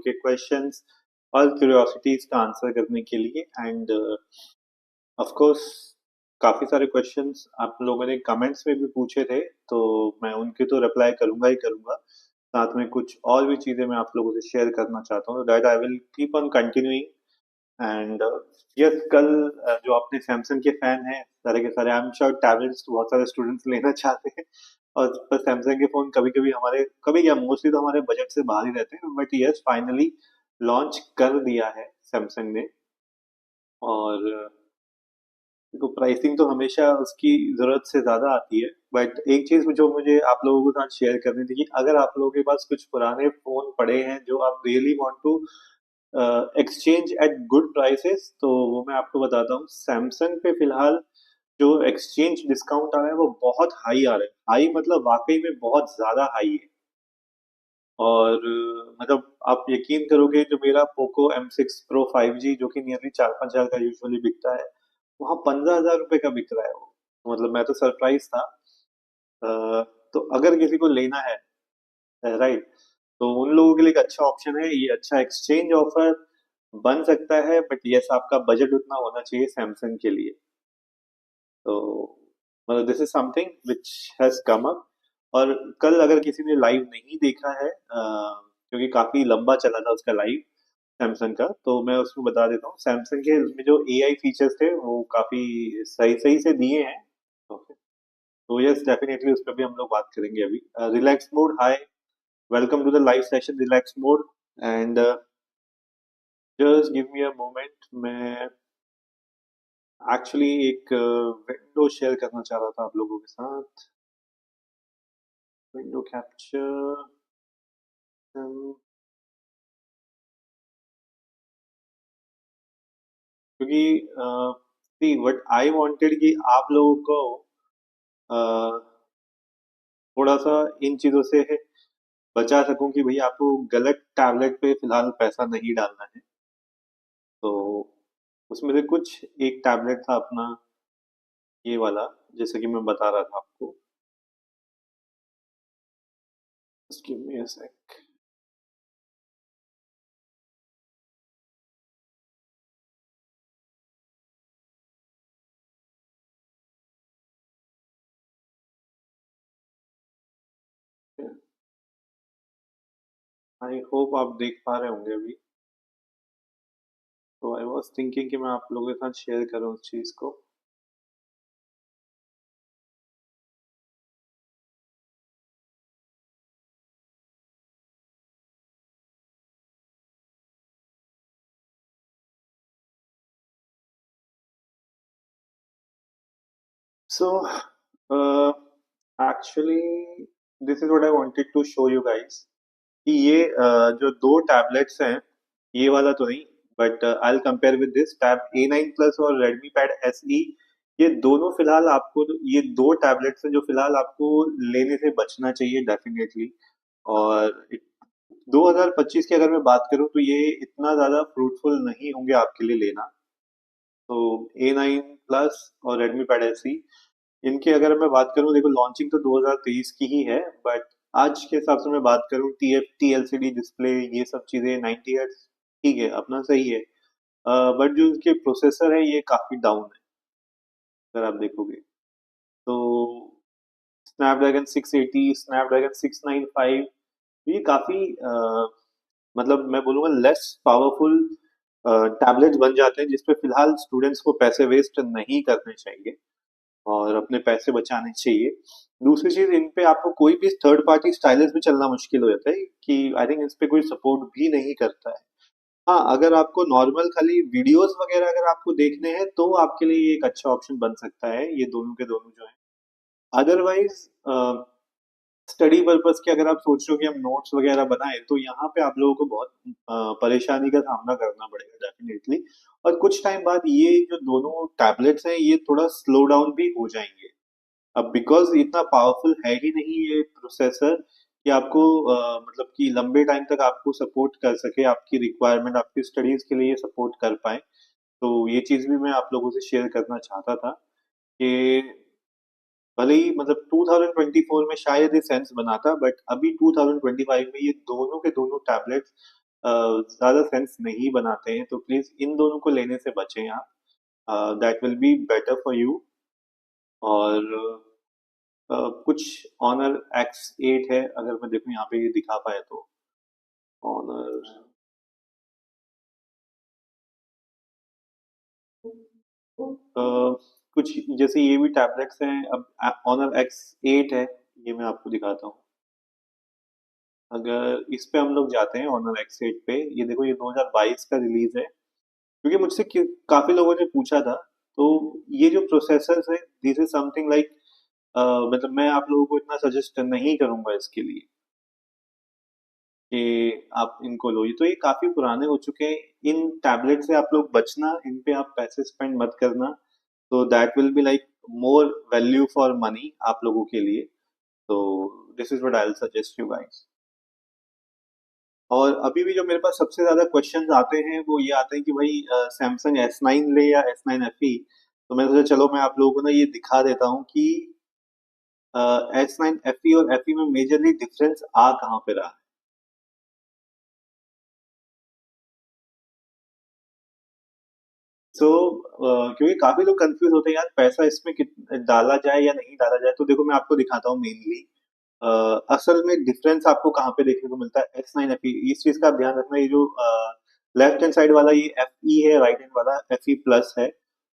के क्वेश्चंस और क्यूरियोसिटीज का आंसर करने के लिए। एंड ऑफ कोर्स काफी सारे क्वेश्चंस आप लोगों ने कमेंट्स में भी पूछे थे, तो मैं उनके तो रिप्लाई करूंगा ही करूंगा। साथ में कुछ और भी चीजें मैं आप लोगों से शेयर करना चाहता हूँ, that I will keep on continuing. And yes, कल जो अपने सैमसंग के फैन हैं सारे के सारे, आई एम श्योर टैबलेट्स बहुत सारे स्टूडेंट्स लेना चाहते हैं। और पर सैमसंग के फोन कभी कभी हमारे, कभी क्या मोस्टली तो हमारे बजट से बाहर ही रहते हैं, बट यस फाइनली लॉन्च कर दिया है सैमसंग ने। और देखो प्राइसिंग तो हमेशा उसकी जरूरत से ज्यादा आती है, बट एक चीज जो मुझे आप लोगों के साथ शेयर करनी थी कि अगर आप लोगों के पास कुछ पुराने फोन पड़े हैं जो आप really want to exchange at good prices, तो वो मैं आपको बताता हूँ। सैमसंग पे फिलहाल जो एक्सचेंज डिस्काउंट आ रहा है वो बहुत हाई आ रहा है। हाई मतलब वाकई में बहुत ज्यादा हाई है। और मतलब आप यकीन करोगे, जो मेरा पोको M6 Pro 5G जो कि नियरली 4-5 हजार का यूजुअली बिकता है, वहाँ 15 हजार रुपए का बिक रहा है वो। मतलब मैं तो सरप्राइज था। तो अगर किसी को लेना है, राइट, तो उन लोगों के लिए एक अच्छा ऑप्शन है, ये अच्छा एक्सचेंज ऑफर बन सकता है। बट यस, आपका बजट उतना होना चाहिए सैमसंग के लिए। तो मतलब this is something which has come up. और कल अगर किसी ने लाइव नहीं देखा है, क्योंकि काफी लंबा चला था उसका लाइव सैमसंग का, तो मैं उसमें बता देता हूँ। सैमसंग के उसमें जो एआई फीचर्स थे वो काफी सही सही से दिए हैं। ओके, तो यस डेफिनेटली उस पर भी हम लोग बात करेंगे अभी। Relax mode, hi, welcome to the live session relax mode. And just give me a moment, मैं एक्चुअली एक विंडो शेयर करना चाह रहा था आप लोगों के साथ। विंडो कैप्चर, क्योंकि सी व्हाट आई वांटेड कि आप लोगों को अ, थोड़ा सा इन चीजों से बचा सकूं कि भैया आपको गलत टैबलेट पे फिलहाल पैसा नहीं डालना है। तो उसमें से कुछ एक टैबलेट था अपना, ये वाला, जैसे कि मैं बता रहा था आपको। Just give me a sec. I hope आप देख पा रहे होंगे अभी। तो आई वॉज थिंकिंग कि मैं आप लोगों के साथ शेयर करूं उस चीज को। So actually this is what I wanted to show you guys कि ये जो दो टैबलेट्स हैं, ये वाला तो नहीं, but I will compare with this tab A9 Plus और Redmi Pad SE। ये दोनों फिलहाल आपको, ये दो टैबलेट्स हैं जो फिलहाल आपको लेने से बचना चाहिए डेफिनेटली। और 2025 की अगर मैं बात करूं तो ये इतना ज्यादा फ्रूटफुल नहीं होंगे आपके लिए लेना। तो A9 Plus और Redmi Pad SE, इनके अगर मैं बात करूं, देखो लॉन्चिंग तो 2023 की ही है, बट आज के हिसाब से मैं बात करूं, TFT LCD डिस्प्ले ये सब चीजें 90 Hz ठीक है, अपना सही है। बट जो इसके प्रोसेसर है ये काफी डाउन है अगर आप देखोगे तो। स्नैपड्रैगन 680, स्नैपड्रैगन 695, ये काफी मतलब मैं बोलूंगा लेस पावरफुल टैबलेट्स बन जाते हैं, जिसपे फिलहाल स्टूडेंट्स को पैसे वेस्ट नहीं करने चाहिए और अपने पैसे बचाने चाहिए। दूसरी चीज, इन पे आपको कोई भी थर्ड पार्टी स्टाइलिश भी चलना मुश्किल हो जाता है कि आई थिंक इस पे कोई सपोर्ट भी नहीं करता है। हाँ, अगर आपको नॉर्मल खाली वीडियोस वगैरह अगर आपको देखने हैं तो आपके लिए ये एक अच्छा ऑप्शन बन सकता है, ये दोनों के दोनों जो है। अदरवाइज स्टडी पर्पस के अगर आप सोच रहे हो कि हम नोट्स वगैरह बनाएं, तो यहाँ पे आप लोगों को बहुत परेशानी का सामना करना पड़ेगा डेफिनेटली। और कुछ टाइम बाद ये जो दोनों टैबलेट्स हैं ये थोड़ा स्लो डाउन भी हो जाएंगे। अब बिकॉज इतना पावरफुल है ही नहीं ये प्रोसेसर कि आपको मतलब कि लंबे टाइम तक आपको सपोर्ट कर सके, आपकी रिक्वायरमेंट, आपकी स्टडीज के लिए सपोर्ट कर पाए। तो ये चीज भी मैं आप लोगों से शेयर करना चाहता था कि भले ही मतलब 2024 में शायद ये सेंस बनाता, बट अभी 2025 में ये दोनों के दोनों टैबलेट्स ज़्यादा सेंस नहीं बनाते हैं, तो प्लीज़ इन दोनों को लेने से बचें आप। That will be better for you. और कुछ ऑनर X8 है, अगर मैं देखूँ यहाँ पे ये दिखा पाए तो। ऑनर कुछ जैसे ये भी टैबलेट्स हैं, अब ऑनर X8 है, ये मैं आपको दिखाता हूँ। अगर इस पे हम लोग जाते हैं ऑनर X8 पे, ये देखो ये 2022 का रिलीज है। क्योंकि मुझसे काफी लोगों ने पूछा था, तो ये जो प्रोसेसर्स है, दिस इज समथिंग लाइक, मतलब मैं आप लोगों को इतना सजेस्ट नहीं करूंगा इसके लिए कि आप इनको लो। ये तो ये काफी पुराने हो चुके हैं। इन टैबलेट से आप लोग बचना, इन पे आप पैसे स्पेंड मत करना। तो that will be like more value for money आप लोगों के लिए। तो this is what I will suggest you guys. और अभी भी जो मेरे पास सबसे ज्यादा क्वेश्चंस आते हैं वो ये आते हैं कि भाई सैमसंग S9 ले या S9 FE। तो मैं सोचा चलो मैं आप लोगों को ना ये दिखा देता हूँ कि S9 FE और FE में मेजरली डिफरेंस आ कहाँ पे रहा है। सो क्योंकि काफी लोग कंफ्यूज होते हैं यार, पैसा इसमें डाला जाए या नहीं डाला जाए। तो देखो मैं आपको दिखाता हूँ मेनली असल में डिफरेंस आपको कहाँ पे देखने को मिलता है S9 FE। इस चीज का आप ध्यान रखना, ये जो लेफ्ट हैंड साइड वाला ये FE है, राइट हैंड वाला FE प्लस है।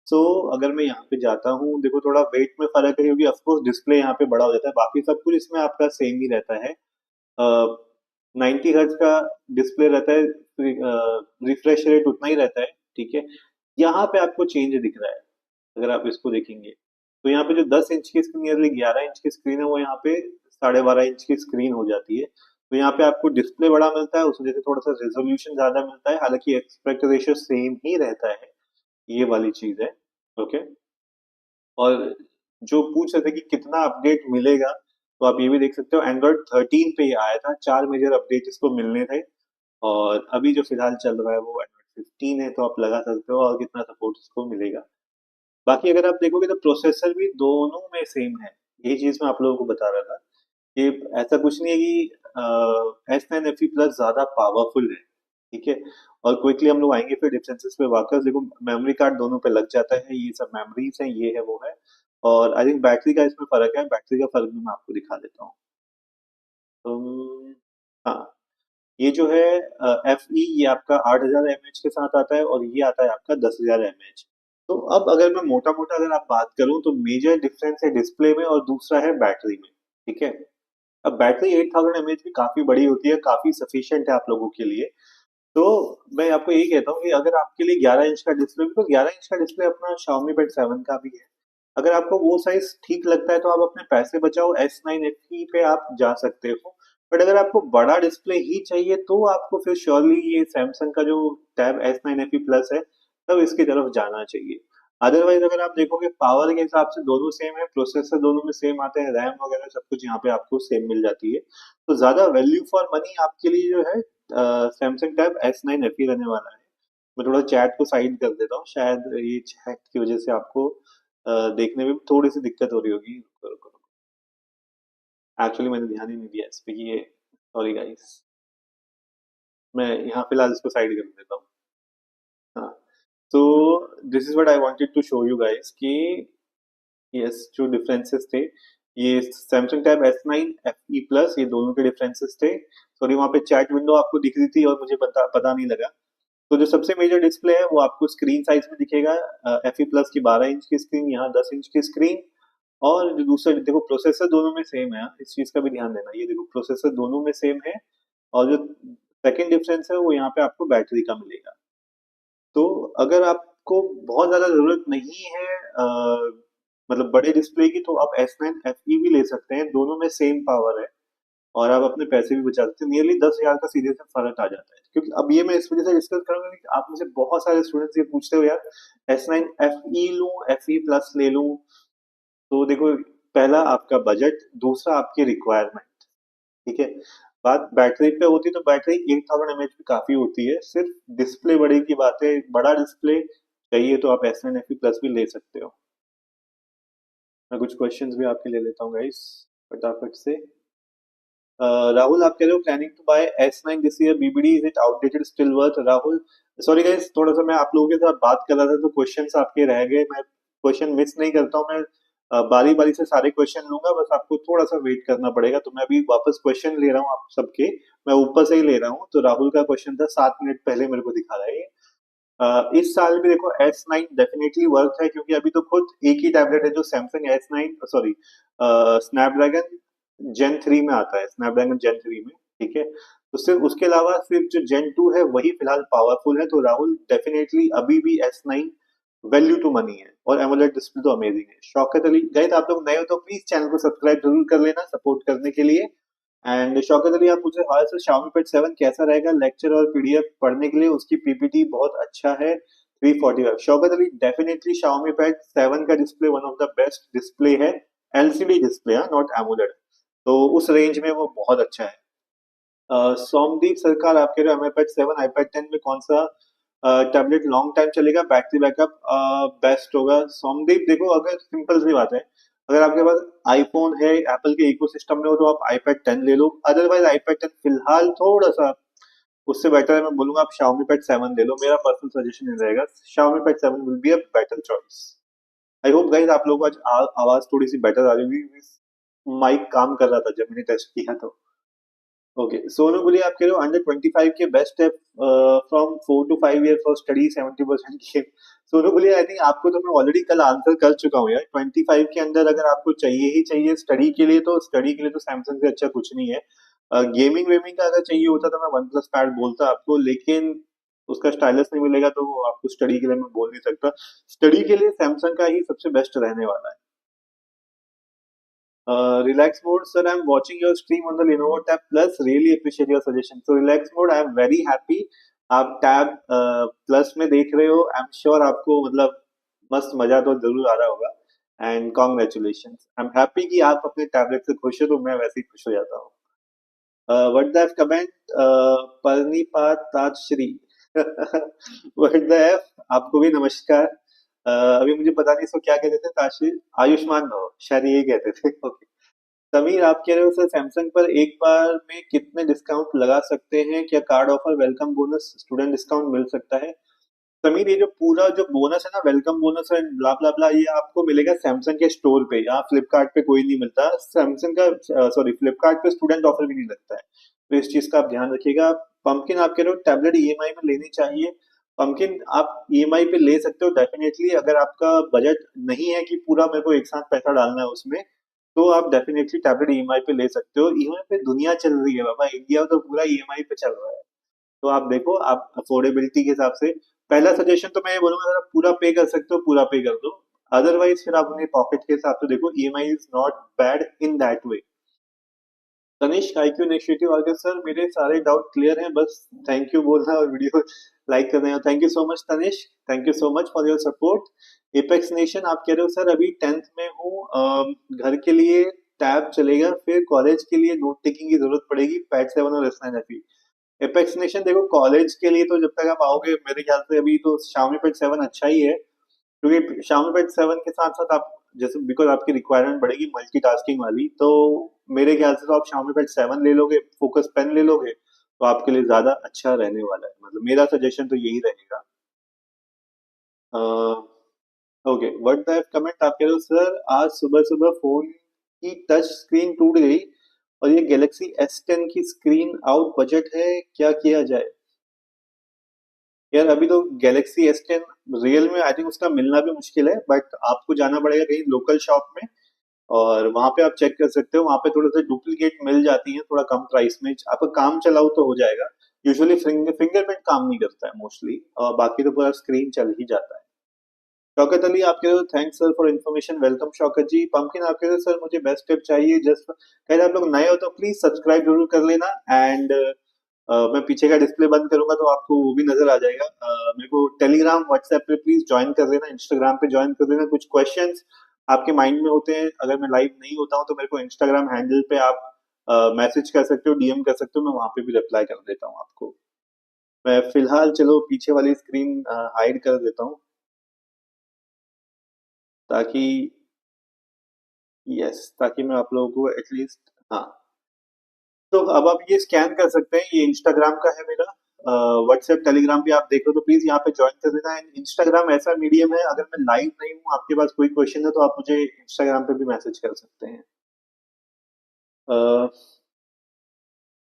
सो अगर मैं यहाँ पे जाता हूँ, देखो थोड़ा वेट में फर्क है क्योंकि ऑफकोर्स डिस्प्ले यहाँ पे बड़ा हो जाता है, बाकी सब कुछ इसमें आपका सेम ही रहता है। 90 हर्ट्ज का डिस्प्ले रहता है, रिफ्रेश रेट उतना ही रहता है, ठीक है। यहाँ पे आपको चेंज दिख रहा है, अगर आप इसको देखेंगे तो यहाँ पे जो 10 इंच की स्क्रीन, नियरली 11 इंच की स्क्रीन है, वो यहाँ पे 12.5 इंच की स्क्रीन हो जाती है। तो यहाँ पे आपको डिस्प्ले बड़ा मिलता है, उस वजह से थोड़ा सा रेजोल्यूशन ज्यादा मिलता है, हालांकि एक्सपेक्ट रेशियो सेम ही रहता है। ये वाली चीज है। ओके। और जो पूछ रहे थे कि कितना अपडेट मिलेगा, तो आप ये भी देख सकते हो Android 13 पे ये आया था, 4 मेजर अपडेट इसको मिलने थे। और अभी जो फिलहाल चल रहा है वो Android 15 है, तो आप लगा सकते हो और कितना सपोर्ट इसको मिलेगा। बाकी अगर आप देखोगे तो प्रोसेसर भी दोनों में सेम है। यही चीज मैं आप लोगों को बता रहा था कि ऐसा कुछ नहीं है कि S9 FE प्लस ज्यादा पावरफुल है, ठीक है। और क्विकली हम लोग आएंगे फिर डिफरेंसेस पे वापस। देखो मेमोरी कार्ड दोनों पे लग जाता है, ये सब मेमोरीज हैं, ये है वो है। और आई थिंक बैटरी का इसमें फर्क है, बैटरी का फर्क भी मैं आपको दिखा देता हूँ। हाँ, ये जो है FE, ये आपका 8000 mAh के साथ आता है, और ये आता है आपका 10,000 mAh। तो अब अगर मैं मोटा मोटा अगर आप बात करूं, तो मेजर डिफरेंस है डिस्प्ले में और दूसरा है बैटरी में, ठीक है। अब बैटरी 8000 mAh भी काफी बड़ी होती है, काफी सफिशियंट है आप लोगों के लिए। तो मैं आपको यही कहता हूँ कि अगर आपके लिए 11 इंच का डिस्प्ले, बिकॉज 11 इंच का डिस्प्ले अपना Xiaomi Pad 7 का भी है, अगर आपको वो साइज ठीक लगता है तो आप अपने पैसे बचाओ, S9 FE पे आप जा सकते हो। बट अगर आपको बड़ा डिस्प्ले ही चाहिए तो आपको फिर श्योरली ये सैमसंग का जो टैब S9 FE प्लस है, तब इसकी तरफ जाना चाहिए। अदरवाइज अगर आप देखोगे पावर के हिसाब से दोनों सेम है, प्रोसेसर दोनों में सेम आते हैं, रैम वगैरह सब कुछ यहाँ पे आपको सेम मिल जाती है। तो ज्यादा वैल्यू फॉर मनी आपके लिए जो है सैमसंग टैब S9 FE रहने वाला है। मैं थोड़ा चैट को साइड कर देता हूँ, शायद ये चैट की वजह से आपको देखने में भी थोड़ी सी दिक्कत हो रही होगी। एक्चुअली मैंने ध्यान ही नहीं दिया इस पे कि ये, सॉरी गाइस। मैं यहाँ फिलहाल इसको साइड कर देता हूँ। हाँ। तो this is what I wanted to show you guys कि यस, जो डिफरेंसेस थे, ये Samsung tab S9 FE plus, ये दोनों के डिफरेंसेस थे। सॉरी, वहाँ पे चैट विंडो आपको दिख रही थी और मुझे पता नहीं लगा। तो जो सबसे मेजर डिस्प्ले है वो आपको स्क्रीन साइज में दिखेगा, FE प्लस की 12 इंच की स्क्रीन, यहाँ 10 इंच की स्क्रीन। और जो दूसरा देखो, प्रोसेसर दोनों में सेम है, इस चीज का भी ध्यान देना। ये देखो प्रोसेसर दोनों में सेम है। और जो सेकंड डिफरेंस है वो यहाँ पे आपको बैटरी का मिलेगा। तो अगर आपको बहुत ज्यादा जरूरत नहीं है मतलब बड़े डिस्प्ले की, तो आप S9 FE भी ले सकते हैं, दोनों में सेम पावर है। और आप अपने पैसे भी बचा सकते हैं, नियरली 10,000 का सीधे से फर्क आ जाता है। क्योंकि अब ये मैं इस वजह से डिस्कस करूंगा कि आप मुझे बहुत सारे स्टूडेंट्स ये पूछते हो यार, S9 FE लूं, FE प्लस ले लूं। तो देखो, पहला आपका बजट, दूसरा आपकी रिक्वायरमेंट, ठीक है। बात बैटरी पे होती तो बैटरी 8000 mAh भी काफी होती है, सिर्फ डिस्प्ले बड़े की बात है। बड़ा डिस्प्ले चाहिए तो आप S9 FE प्लस भी ले सकते हो। मैं कुछ क्वेश्चंस भी आपके ले लेता हूँ गाइस, फटाफट से। राहुल आप कह रहे हो planning to buy S9 this year BBD is it outdated still worth Rahul. Sorry guys, थोड़ा सा मैं आप लोगों के साथ बात कर रहा था तो क्वेश्चंस आपके रह गए। मैं क्वेश्चन मिस नहीं करता हूँ, मैं बारी बारी से सारे क्वेश्चन लूंगा, बस आपको थोड़ा सा वेट करना पड़ेगा। तो मैं अभी वापस क्वेश्चन ले रहा हूँ आप सबके, मैं ऊपर से ही ले रहा हूँ। तो राहुल का क्वेश्चन था 7 मिनट पहले मेरे को दिखा रहा है ये। इस साल भी देखो S9 डेफिनेटली वर्थ है, क्योंकि अभी तो खुद एक ही टैबलेट है जो सैमसंग S9 सॉरी स्नैपड्रैगन जेन 3 में आता है, स्नैपड्रैगन जेन 3 में। ठीक है, तो सिर्फ उसके अलावा सिर्फ जो जेन 2 है वही फिलहाल पावरफुल है। तो राहुल डेफिनेटली अभी भी S9 वैल्यू टू मनी है, और एमोलेड डिस्प्ले तो अमेजिंग है। शौकत अली गाइस, आप लोग नए हो तो प्लीज चैनल को सब्सक्राइब जरूर कर लेना सपोर्ट करने के लिए। एंड शौकत अली आप मुझे हाल से Xiaomi Pad 7 कैसा रहेगा लेक्चर और पीडीएफ पढ़ने के लिए, उसकी पीपीटी बहुत अच्छा है 345। Shaukat Ali definitely Xiaomi Pad 7 का display one of the best display है, एलसीडी डिस्प्ले है नॉट एमोलेड, तो उस रेंज में वो बहुत अच्छा है। सोमदीप सरकार आप कह रहे हो iPad 7 iPad 10 में कौन सा टैबलेट लॉन्ग टाइम चलेगा, बैटरी बैकअप बेस्ट होगा। सोमदीप देखो, अगर सिंपल सी बात है, अगर आपके पास आईफोन है, एप्पल के इकोसिस्टम में हो, तो आप iPad 10 ले लो। अदरवाइज iPad 10 फिलहाल थोड़ा सा उससे बेटर है, मैं बोलूंगा आप Xiaomi Pad 7 ले लो। मेरा पर्सनल सजेशन ये रहेगा, Xiaomi Pad 7 will be a better choice. I hope guys आप लोगों को आज आवाज थोड़ी सी बेटर आ रही होगी, माइक काम कर रहा था जब मैंने टेस्ट किया तो। ओके, सोनू गुली आप कह रहे हो अंडर 25 के बेस्ट है from 4 to 5 year for study 70% की। सोनू गुली आई थिंक आपको तो मैं ऑलरेडी कल आंसर कर चुका हूँ यार। 25 के अंदर अगर आपको चाहिए ही चाहिए स्टडी के लिए, तो स्टडी के लिए तो सैमसंग से अच्छा कुछ नहीं है। गेमिंग वेमिंग का अगर चाहिए होता तो मैं वन प्लस पैड बोलता आपको, लेकिन उसका स्टाइलस नहीं मिलेगा तो आपको स्टडी के लिए मैं बोल नहीं सकता। स्टडी के लिए सैमसंग का ही सबसे बेस्ट रहने वाला है। Relax mode, sir. I'm watching your stream on the Lenovo Tab Plus. Really appreciate your suggestion. So relax mode, I am very happy. आप टैब प्लस में देख रहे हो, आई एम श्योर आपको मतलब मस्त मजा तो जरूर आ रहा होगा। And congratulation, I am happy कि आप अपने टैबलेट से खुश हो, तो मैं वैसे ही खुश हो जाता हूँ। व्हाट द कमेंट, परनीपात ताजश्री व्हाट द एफ, आपको भी नमस्कार। अभी मुझे पता नहीं इसको क्या कहते थे ताजश्री, आयुष्मान भव शायद यही कहते थे। ओके, समीर आप कह रहे हो सर सैमसंग पर एक बार में कितने डिस्काउंट लगा सकते हैं, क्या card offer welcome bonus student discount मिल सकता है। समीर ये जो पूरा जो बोनस है ना, welcome bonus and blah blah ब्ला, ये आपको मिलेगा सैमसंग के स्टोर पे, यहाँ फ्लिपकार्ट पे कोई नहीं मिलता। सैमसंग का सॉरी फ्लिपकार्ट पे स्टूडेंट ऑफर भी नहीं लगता है, तो इस चीज का आप ध्यान रखिएगा। पंपकिन आप कह रहे हो टैबलेट ईएमआई में लेनी चाहिए। पंपकिन आप ईएमआई पे ले सकते हो डेफिनेटली, अगर आपका बजट नहीं है कि पूरा मेरे को एक साथ पैसा डालना है उसमें, तो आप डेफिनेटली टैबलेट ईएमआई पे ले सकते हो। ईएमआई पे दुनिया चल रही है बाबा, इंडिया तो पूरा ईएमआई पे चल रहा है। तो आप देखो, आप अफोर्डेबिलिटी के हिसाब से पहला सजेशन तो मैं ये बोलूंगा, अगर आप पूरा पे कर सकते हो पूरा पे कर दो। अदरवाइज फिर आप अपने पॉकेट के हिसाब से देखो, EMI is not bad in that way. Tanishq IQ initiative आगे सर मेरे सारे डाउट क्लियर हैं, बस थैंक यू बोलना और वीडियो लाइक करना है। Thank you so much Tanishq, thank you so much for your support. Apex nation आप कह रहे हो सर अभी 10th में हूँ, घर के लिए टैब चलेगा, फिर कॉलेज के लिए नोट टेकिंग की जरूरत पड़ेगी, पैड 7 और S9 FE। एपेक्स नेशन देखो, कॉलेज के लिए तो जब तक आप आओगे मेरे ख्याल से अभी तो Xiaomi Pad 7 अच्छा ही है, क्योंकि Xiaomi Pad 7 के साथ साथ आप जैसे बिकॉज आपकी रिक्वायरमेंट बढ़ेगी मल्टीटास्किंग वाली, तो मेरे ख्याल से तो आप Xiaomi Pad 7 ले लोगे, फोकस पेन ले लोगे, तो आपके लिए ज्यादा अच्छा रहने वाला है। मतलब मेरा सजेशन तो यही रहेगा। ओके, व्हाट द कमेंट आप कह रहे हो सर आज सुबह सुबह फोन की टच स्क्रीन टूट गई और ये गैलेक्सी S10 की स्क्रीन आउट बजट है, क्या किया जाए। यार अभी तो गैलेक्सी S10 रियल में आई थिंक उसका मिलना भी मुश्किल है, बट आपको जाना पड़ेगा कहीं लोकल शॉप में, और वहां पे आप चेक कर सकते हो। वहां पे थोड़े से डुप्लीकेट मिल जाती हैं थोड़ा कम प्राइस में, आपका काम चलाओ तो हो जाएगा। यूजुअली फिंगरप्रिंट काम नहीं करता है मोस्टली, और बाकी तो पूरा स्क्रीन चल ही जाता है। शौकत अली आप कह रहे हो thanks sir for information, welcome Shaukat ji. Pumpkin आप कह रहे हो सर मुझे बेस्ट टिप चाहिए, जस्ट कह रहे आप लोग नए हो तो प्लीज सब्सक्राइब जरूर कर लेना। एंड मैं पीछे का डिस्प्ले बंद करूंगा तो आपको वो भी नजर आ जाएगा। मेरे को टेलीग्राम व्हाट्सएप पे प्लीज ज्वाइन कर लेना, इंस्टाग्राम पे ज्वाइन कर लेना। कुछ क्वेश्चंस आपके माइंड में होते हैं, अगर मैं लाइव नहीं होता हूँ तो मेरे को इंस्टाग्राम हैंडल पे आप मैसेज कर सकते हो, डीएम कर सकते हो, मैं वहां पे भी रिप्लाई कर देता हूँ आपको। मैं फिलहाल चलो पीछे वाली स्क्रीन हाइड कर देता हूँ, ताकि यस, ताकि मैं आप लोगों को एटलीस्ट हाँ तो अब आप ये स्कैन कर सकते हैं, ये इंस्टाग्राम का है मेरा। व्हाट्सएप टेलीग्राम भी आप देख लो तो प्लीज यहाँ पे ज्वाइन कर देना। एंड इंस्टाग्राम ऐसा मीडियम है, अगर मैं लाइव नहीं हूँ, आपके पास कोई क्वेश्चन है तो आप मुझे इंस्टाग्राम पे भी मैसेज कर सकते हैं।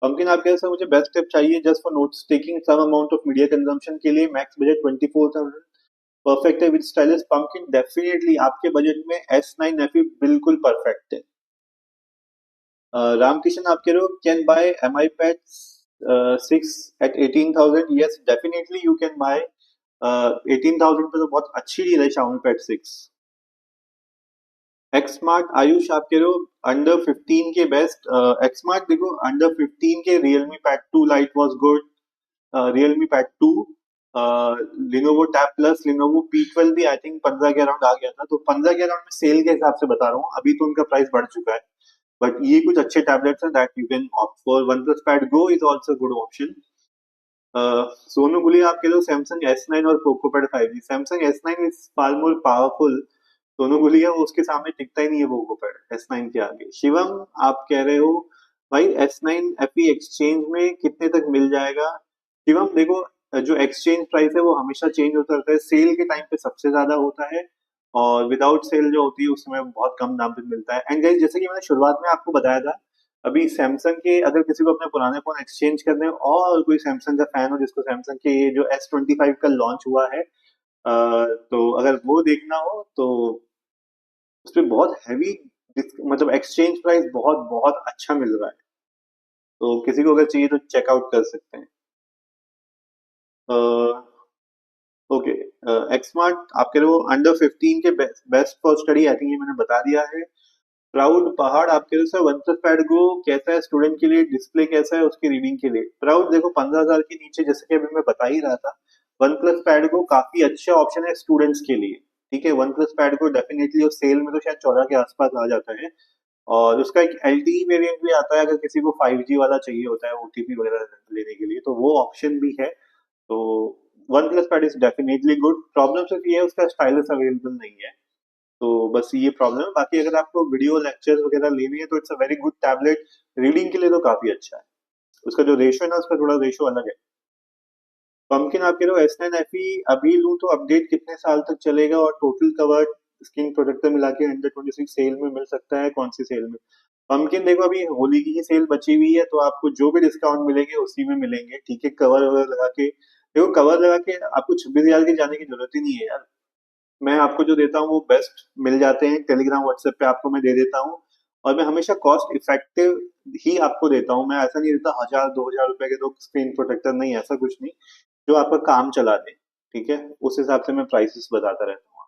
पंकिन आप कह रहे सर मुझे बेस्ट टिप चाहिए just for notes taking some amount of media consumption के लिए, मैक्स बजट 24,000, परफेक्ट है विद स्टाइलिश। पंकिन डेफिनेटली आपके बजट में S9 FE बिल्कुल परफेक्ट है। रामकिशन आप कह रहे हो can buy MI pad 6 at 18,000, yes definitely you can buy 18,000 पे तो बहुत अच्छी डील है Xiaomi pad 6। X smart Ayush आप कह रहे हो अंडर 15 के बेस्ट। एक्स स्मार्ट देखो अंडर 15 के Realme pad 2 light was good, Realme pad 2, Lenovo tab plus, Lenovo P12 भी आई थिंक 15 के अराउंड आ गया था, तो 15 के अराउंड में सेल के हिसाब से बता रहा हूँ, अभी तो उनका प्राइस बढ़ चुका है। बट ये कुछ अच्छे टैबलेट्स हैं that you can opt for. One plus pad go is also good option. Sonu गुली आप कह रहे हो सैमसंग S9 और Poco pad 5G। Samsung S9 is far more powerful. Sonu गुली है वो उसके सामने टिकता ही नहीं है पोको पैड S9 के आगे। शिवम आप कह रहे हो भाई S9 FE एक्सचेंज में कितने तक मिल जाएगा। शिवम देखो जो एक्सचेंज प्राइस है वो हमेशा चेंज होता रहता है, सेल के टाइम पे सबसे ज्यादा होता है और विदाउट सेल जो होती है उस समय बहुत कम दाम पे मिलता है। एंड गाइस जैसे कि मैंने शुरुआत में आपको बताया था, अभी सैमसंग के अगर किसी को अपने पुराने फोन एक्सचेंज करने हो और कोई सैमसंग का फैन हो जिसको सैमसंग के ये जो S25 का लॉन्च हुआ है, तो अगर वो देखना हो तो उसपे बहुत हैवी मतलब एक्सचेंज प्राइस बहुत बहुत अच्छा मिल रहा है, तो किसी को अगर चाहिए तो चेकआउट कर सकते हैं। ओके, एक्समार्ट आप कह रहे हो अंडर 15 के best for study, I think ये मैंने बता दिया है। प्राउड पहाड़ आप कह रहे हो सर वन प्लस पैड गो कैसा है स्टूडेंट के लिए, डिस्प्ले कैसा है उसकी रीडिंग के लिए। प्राउड देखो 15,000 के नीचे जैसे कि अभी मैं बता ही रहा था, वन प्लस पैड गो काफी अच्छा ऑप्शन है स्टूडेंट्स के लिए। ठीक है, वन प्लस पैड गो डेफिनेटली और सेल में तो शायद 14 के आसपास आ जाता है, और उसका एक LTE वेरिएंट भी आता है अगर किसी को 5G वाला चाहिए होता है OTP वगैरह लेने के लिए, तो वो ऑप्शन भी है। तो one plus pad is definitely good. Problem सिर्फ ये है उसका स्टाइलस अवेलेबल नहीं है, तो बस ये प्रॉब्लम है। बाकी अगर आपको वीडियो लेक्चर वगैरह लेनी है तो it's a very good tablet, reading के लिए तो काफी अच्छा है। उसका जो रेशो है ना उसका थोड़ा रेशो अलग है। पंपकिन आप कह रहे हो S9 FE अभी लूं तो अपडेट कितने साल तक चलेगा और टोटल कवर स्क्रीन प्रोटेक्टर मिला के अंडर 26 सेल में मिल सकता है, कौन सी सेल में। पंपकिन देखो अभी होली की ही सेल बची हुई है, तो आपको जो भी डिस्काउंट मिलेंगे उसी में मिलेंगे। ठीक है, कवर वगैरह लगा के देखो, कवर लगा के आपको 26,000 की जाने की जरूरत ही नहीं है यार। मैं आपको जो देता हूँ वो बेस्ट मिल जाते हैं, टेलीग्राम व्हाट्सएप पे आपको मैं दे देता हूँ, और मैं हमेशा कॉस्ट इफेक्टिव ही आपको देता हूँ। मैं ऐसा नहीं देता 1,000 2,000 रुपए के तो स्क्रीन प्रोटेक्टर, नहीं ऐसा कुछ नहीं, जो आपका काम चला दे। ठीक है, उस हिसाब से मैं प्राइसेस बताता रहता हूँ।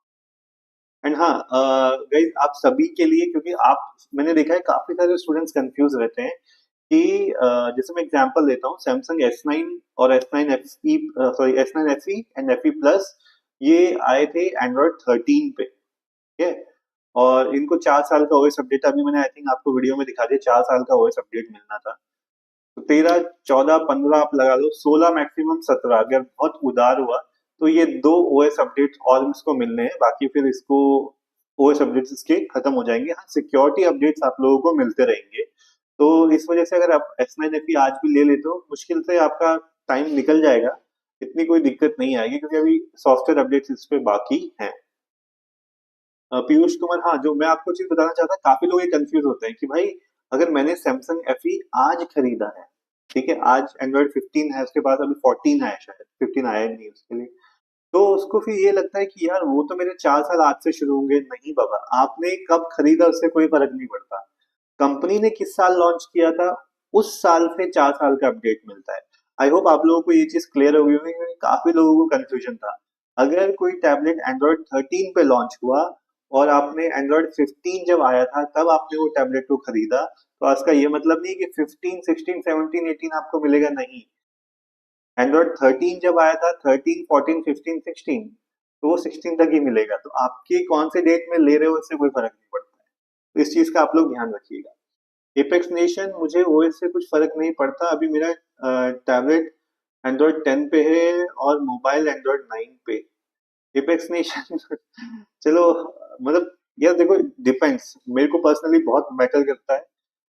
एंड हाँ गाइस आप सभी के लिए, क्योंकि आप मैंने देखा है काफी सारे स्टूडेंट्स कंफ्यूज रहते हैं कि जैसे मैं एग्जांपल देता हूँ, सैमसंग S9 और S9 FE, sorry S9 FE and FE plus, ये आए थे एंड्रॉइड 13 पे। ठीक है, और इनको 4 साल का OS अपडेट, अभी मैंने आई थिंक आपको वीडियो में दिखा दिया, 4 साल का OS अपडेट मिलना था। तो 13 14 15 आप लगा लो, 16 मैक्सिमम 17, अगर बहुत उदार हुआ तो ये 2 OS अपडेट और इसको मिलने हैं, बाकी फिर इसको OS अपडेट्स इसके खत्म हो जाएंगे। हाँ, सिक्योरिटी अपडेट्स आप लोगों को मिलते रहेंगे, तो इस वजह से अगर आप S9 FE आज भी ले लेते हो मुश्किल से आपका टाइम निकल जाएगा, इतनी कोई दिक्कत नहीं आएगी, क्योंकि अभी सॉफ्टवेयर अपडेट्स इस पे बाकी हैं। पीयूष कुमार, हाँ जो मैं आपको चीज बताना चाहता, काफी लोग ये कंफ्यूज होते हैं कि भाई अगर मैंने सैमसंग FE आज खरीदा है, ठीक है, आज एंड्रॉइड 15 है, उसके बाद अभी 14 है, शायद 15 आया नहीं उसके लिए, तो उसको फिर ये लगता है कि यार वो तो मेरे 4 साल आज से शुरू होंगे। नहीं बाबा, आपने कब खरीदा उससे कोई फर्क नहीं पड़ता, कंपनी ने किस साल लॉन्च किया था उस साल से 4 साल का अपडेट मिलता है। आई होप आप लोगों को ये चीज क्लियर हो गई होगी, क्योंकि काफी लोगों को कंफ्यूजन था। अगर कोई टैबलेट एंड्रॉइड 13 पे लॉन्च हुआ और आपने एंड्रॉइड 15 जब आया था तब आपने वो टैबलेट को खरीदा, तो इसका ये मतलब नहीं कि 15 16 17 18 आपको मिलेगा, नहीं। एंड्रॉइड 13 जब आया था, 13 14 15 16, तो वो 16 तक ही मिलेगा, तो आपके कौन से डेट में ले रहे हो इससे कोई फर्क नहीं पड़ता है, तो इस चीज का आप लोग ध्यान रखिएगा। एपेक्स नेशन, मुझे OS से कुछ फर्क नहीं पड़ता, अभी मेरा टैबलेट एंड्रॉइड 10 पे है और मोबाइल एंड्रॉइड 9 पे। एपेक्स नेशन चलो, मतलब यार देखो डिपेंड्स, मेरे को पर्सनली बहुत मैटर करता है।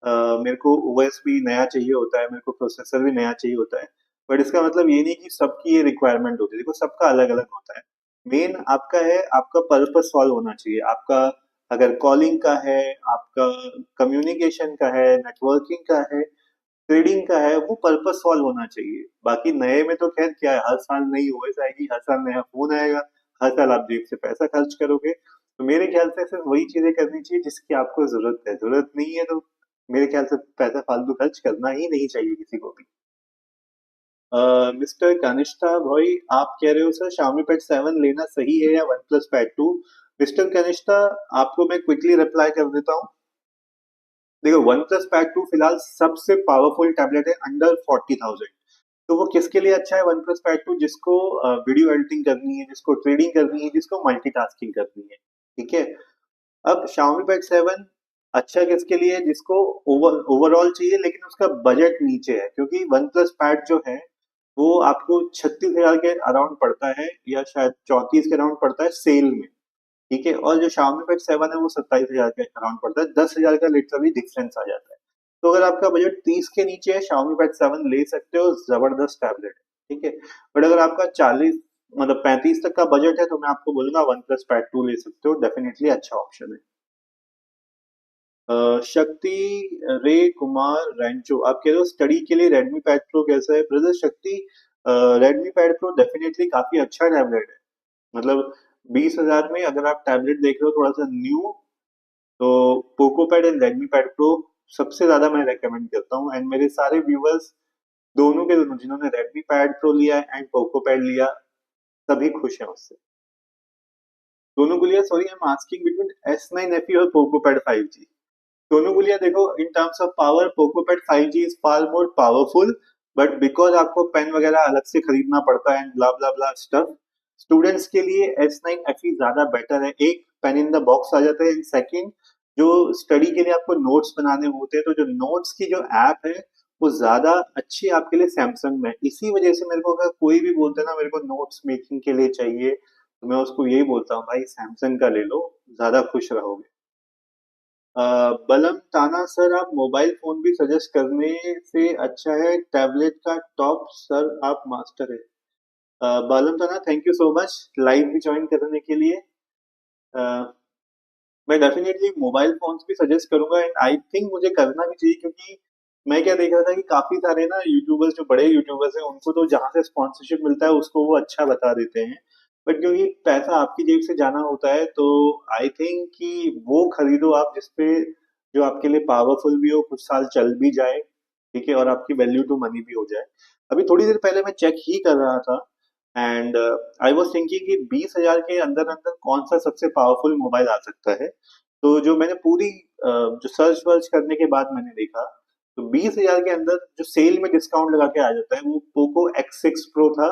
मेरे को ओएस भी नया चाहिए होता है, मेरे को प्रोसेसर भी नया चाहिए होता है। बट इसका मतलब ये नहीं कि सबकी ये रिक्वायरमेंट होती है, देखो सबका अलग अलग होता है। मेन आपका है, आपका पर्पस सॉल्व होना चाहिए आपका। अगर कॉलिंग का है, आपका कम्युनिकेशन का है, नेटवर्किंग का है, ट्रेडिंग का है, वो पर्पस सॉल्व होना चाहिए। बाकी नए में तो खैर क्या है, हर साल नई ओएस आएगी, हर साल नया फोन आएगा, हर साल आप जेब से पैसा खर्च करोगे। तो मेरे ख्याल से सिर्फ वही चीजें करनी चाहिए जिसकी आपको जरूरत है, जरूरत नहीं है तो मेरे ख्याल से पैसा फालतू खर्च करना ही नहीं चाहिए किसी को भी। मिस्टर कनिष्ठा भाई, आप कह रहे हो सर Xiaomi Pad 7 लेना सही है या OnePlus Pad 2? मिस्टर कनिष्ठा, आपको मैं क्विकली रिप्लाई कर देता हूँ। देखो, OnePlus Pad 2 फिलहाल सबसे पावरफुल टैबलेट है अंडर 40,000। तो वो किसके लिए अच्छा है OnePlus Pad 2? जिसको वीडियो एडिटिंग करनी है, जिसको ट्रेडिंग करनी है, जिसको मल्टीटास्किंग करनी है। ठीक है। अब Xiaomi Pad 7 अच्छा किसके लिए है? जिसको ओवरऑल चाहिए लेकिन उसका बजट नीचे है, क्योंकि OnePlus Pad जो है वो आपको 36,000 के अराउंड पड़ता है, या शायद 34 के अराउंड पड़ता है सेल में। ठीक है। और जो Xiaomi Pad 7 है वो 27,000 के अराउंड पड़ता है, 10,000 का लिटरली डिफरेंस आ जाता है। तो अगर आपका बजट 30 के नीचे है, Xiaomi Pad 7 ले सकते हो, जबरदस्त टैबलेट है। ठीक है। बट अगर आपका 40 मतलब 35 तक का बजट है तो मैं आपको बोलूंगा OnePlus Pad 2 ले सकते हो, डेफिनेटली अच्छा ऑप्शन है। शक्ति रे कुमार रैंचो, आप कह रहे हो स्टडी के लिए Redmi Pad Pro कैसा है? ब्रदर शक्ति, Redmi Pad Pro डेफिनेटली काफी अच्छा टैबलेट है। मतलब 20,000 में अगर आप टैबलेट देख रहे हो थोड़ा सा न्यू, तो Poco pad and Redmi Pad Pro सबसे ज्यादा मैं रेकमेंड करता हूँ। एंड मेरे सारे व्यूवर्स, दोनों के दोनों, जिन्होंने Redmi Pad Pro लिया एंड पोको पैड लिया, सभी खुश हैं उससे। दोनों को लिया, sorry I am asking between S9 FE और पोको पैड 5G। दोनों को लिया। देखो, in terms of power Poco pad 5G is far more powerful, but because आपको पेन वगैरह अलग से खरीदना पड़ता है and blah blah blah stuff, students के लिए S9 FE ज्यादा बेटर है। एक, पेन इन द बॉक्स आ जाता है, सेकंड, जो स्टडी के लिए आपको नोट्स बनाने होते हैं, तो जो नोट्स की जो ऐप है वो ज्यादा अच्छी आपके लिए सैमसंग में। इसी वजह से मेरे को, अगर कोई भी बोलते हैं ना मेरे को नोट्स मेकिंग के लिए चाहिए, तो मैं उसको यही बोलता हूँ, भाई सैमसंग का ले लो, ज्यादा खुश रहोगे। बलम ताना सर, आप मोबाइल फोन भी सजेस्ट करने से अच्छा है टैबलेट का टॉप सर, आप मास्टर है। बालम ताना, thank you so much live भी ज्वाइन करने के लिए। अ, मैं डेफिनेटली मोबाइल फोन्स भी सजेस्ट करूंगा एंड आई थिंक मुझे करना भी चाहिए, क्योंकि मैं क्या देख रहा था कि काफी सारे ना यूट्यूबर्स, जो बड़े यूट्यूबर्स हैं, उनको तो जहां से स्पॉन्सरशिप मिलता है उसको वो अच्छा बता देते हैं। बट क्योंकि पैसा आपकी जेब से जाना होता है, तो आई थिंक कि वो खरीदो आप जिसपे, जो आपके लिए पावरफुल भी हो, कुछ साल चल भी जाए। ठीक है। और आपकी वैल्यू टू मनी भी हो जाए। अभी थोड़ी देर पहले मैं चेक ही कर रहा था एंड आई वाज थिंकिंग कि 20,000 के अंदर अंदर कौन सा सबसे पावरफुल मोबाइल आ सकता है। तो जो मैंने पूरी जो सर्च वर्च करने के बाद मैंने देखा, तो 20,000 के अंदर जो सेल में डिस्काउंट लगा के आ जाता है वो पोको X6 Pro था।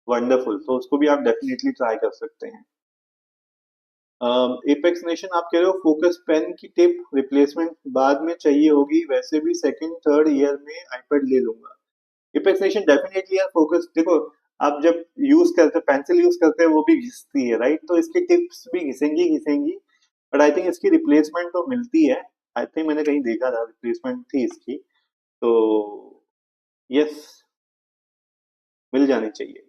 वंडरफुल, तो उसको भी आप डेफिनेटली ट्राई कर सकते हैं। एपेक्स नेशन, आप कह रहे हो फोकस पेन की टिप रिप्लेसमेंट बाद में चाहिए होगी, वैसे भी सेकंड थर्ड ईयर में आईपैड ले लूंगा। एपेक्स नेशन, डेफिनेटली यार फोकस, देखो आप जब यूज करते पेंसिल यूज करते हैं वो भी घिसती है, राइट? तो इसकी टिप्स भी घिसेंगी घिसेंगी, बट आई थिंक इसकी रिप्लेसमेंट तो मिलती है। आई थिंक मैंने कहीं देखा था रिप्लेसमेंट थी इसकी, तो यस, मिल जानी चाहिए।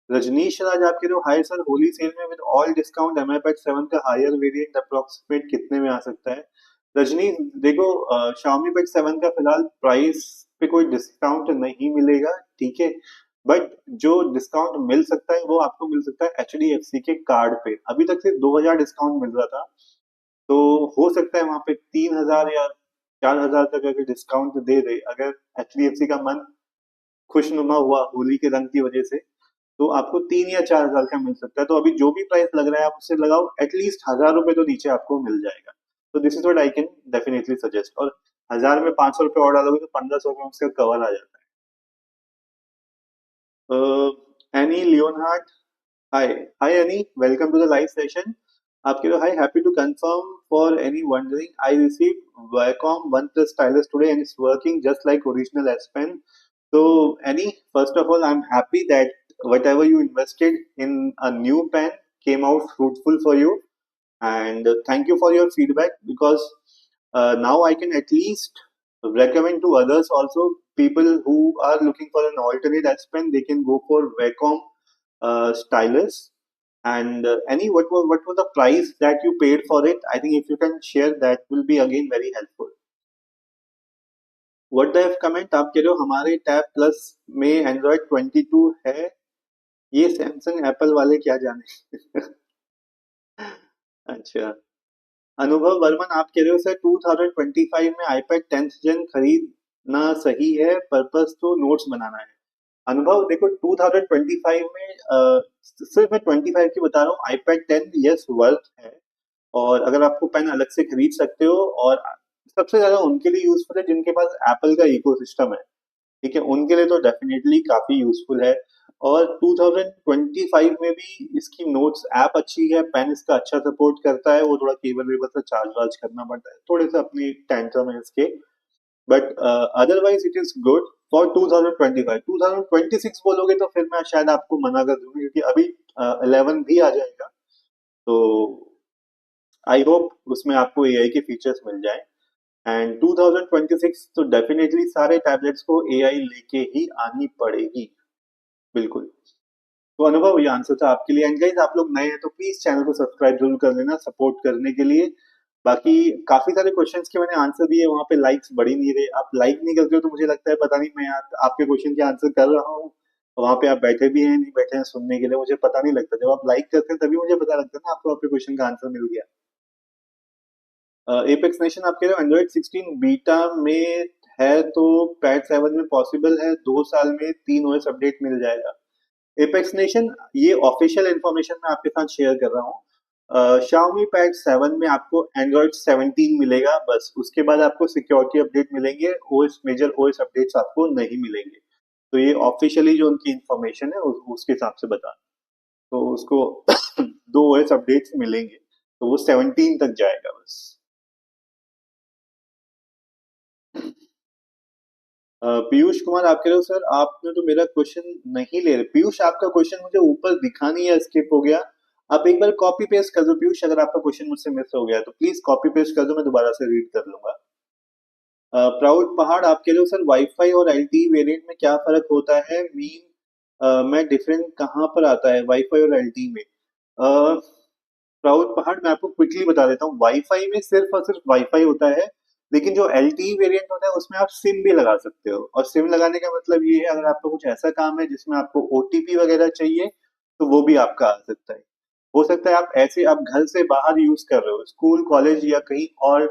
रजनीश राज, आप कह रहे हो हाय सर, होली सेल में with all discount MI pack 7 का हायर वेरिएंट अप्रोक्सीमेट कितने में आ सकता है? रजनीश, देखो Xiaomi Pad 7 का फिलहाल प्राइस पे कोई डिस्काउंट नहीं मिलेगा। ठीक है। बट जो डिस्काउंट मिल सकता है वो आपको मिल सकता है HDFC के कार्ड पे। अभी तक सिर्फ 2,000 डिस्काउंट मिल रहा था, तो हो सकता है वहां पे 3,000 या 4,000 तक अगर डिस्काउंट दे दे, अगर HDFC का मन खुशनुमा हुआ होली के रंग की वजह से, तो आपको 3 या 4,000 का मिल सकता है। तो अभी जो भी प्राइस लग रहा है आप उससे लगाओ, एटलीस्ट 1,000 रुपए तो नीचे आपको मिल जाएगा। तो this is what I can definitely suggest. और 1,000 में 500 रुपए और डालोगे तो 1,500 में उसका कवर आ जाता है। Annie Leonhardt, hi. Hi Annie, welcome to the live session. आप कह रहे हो hi, happy to confirm for any wondering, I receive Viacom one plus stylus today and it's working just like original S pen. So, Annie, first of all, I'm happy that whatever you invested in a new pen came out fruitful for you, and thank you for your feedback, because now I can at least recommend to others also, people who are looking for an alternate S Pen, they can go for Wacom stylus. And any what was the price that you paid for it? I think if you can share, that will be again very helpful. What the comment आप कह रहे हो हमारे tab plus में Android 22 है, ये Samsung Apple वाले क्या जाने। अच्छा, अनुभव वर्मन आप कह रहे हो सर 2025 में आईपैड 10th जेन खरीदना सही है, पर्पस तो नोट्स बनाना है। अनुभव देखो 2025 में सिर्फ मैं 25 की बता रहा हूँ, आईपैड 10 यस वर्थ है, और अगर आपको पेन अलग से खरीद सकते हो, और सबसे ज्यादा उनके लिए यूजफुल है जिनके पास एप्पल का इकोसिस्टम है, ठीक है, उनके लिए तो डेफिनेटली काफी यूजफुल है। और 2025 में भी इसकी नोट्स ऐप अच्छी है, पेन इसका अच्छा सपोर्ट करता है, वो थोड़ा केबल वेबल से चार्ज वार्ज करना पड़ता है, थोड़े से अपनी टेंट्रम है इसके, but otherwise it is good for 2025। 2026 बोलोगे तो फिर मैं शायद आपको मना कर दूंगा, क्योंकि अभी 11 भी आ जाएगा, तो आई होप उसमें आपको एआई के फीचर्स मिल जाए। एंड 2026 तो डेफिनेटली सारे टैबलेट्स को एआई लेके ही आनी पड़ेगी, बिल्कुल। तो अनुभव, ये आंसर था आपके लिए। एंड गाइस, आप लोग नए हैं तो प्लीज चैनल को सब्सक्राइब जरूर कर लेना सपोर्ट करने के लिए। बाकी काफी सारे क्वेश्चंस के मैंने आंसर दिए, वहां पे लाइक्स बढ़ ही नहीं रहे, आप लाइक नहीं करते हो, तो मुझे लगता है पता नहीं, मैं आपके क्वेश्चन के आंसर कर रहा हूँ, वहां पे आप बैठे भी हैं नहीं बैठे हैं सुनने के लिए, मुझे पता नहीं लगता। जब आप लाइक करते हैं तभी मुझे पता लगता है ना आपको आपके क्वेश्चन का आंसर मिल गया। एपेक्स नेशन आप कह रहे हो एंड्रॉइड 16 बीटा में है, तो पैड 7 में पॉसिबल है 2 साल में 3 ओएस अपडेट मिल जाएगा? एपेक्स नेशन, ये ऑफिशियल इंफॉर्मेशन मैं आपके साथ शेयर कर रहा हूँ। Xiaomi पैड 7 में आपको एंड्रॉइड 17 मिलेगा, बस उसके बाद आपको सिक्योरिटी अपडेट मिलेंगे, ओएस मेजर ओएस अपडेट्स आपको नहीं मिलेंगे। तो ये ऑफिशियली जो उनकी इंफॉर्मेशन है उसके हिसाब से बता, तो उसको 2 ओएस अपडेट्स मिलेंगे, तो वो 17 तक जाएगा बस। पीयूष कुमार आप कह रहे हो सर आपने तो मेरा क्वेश्चन नहीं ले रहे। पीयूष, आपका क्वेश्चन मुझे ऊपर दिखा नहीं है, स्किप हो गया, आप एक बार कॉपी पेस्ट कर दो पीयूष, अगर आपका क्वेश्चन मुझसे मिस हो गया तो प्लीज कॉपी पेस्ट कर दो, मैं दोबारा से रीड कर लूंगा। प्राउड पहाड़ आप कह रहे हो सर वाईफाई और एलटीई वेरिएंट में क्या फर्क होता है, मीन में डिफरेंट कहाँ पर आता है वाईफाई और एलटीई में? प्राउड पहाड़ मैं आपको क्विकली बता देता हूँ, वाईफाई में सिर्फ और सिर्फ वाईफाई होता है, लेकिन जो एलटीई वेरिएंट होता है उसमें आप सिम भी लगा सकते हो, और सिम लगाने का मतलब ये है अगर आपका कुछ ऐसा काम है जिसमें आपको ओटीपी वगैरह चाहिए, तो वो भी आपका आ सकता है। हो सकता है आप ऐसे आप घर से बाहर यूज कर रहे हो, स्कूल कॉलेज या कहीं और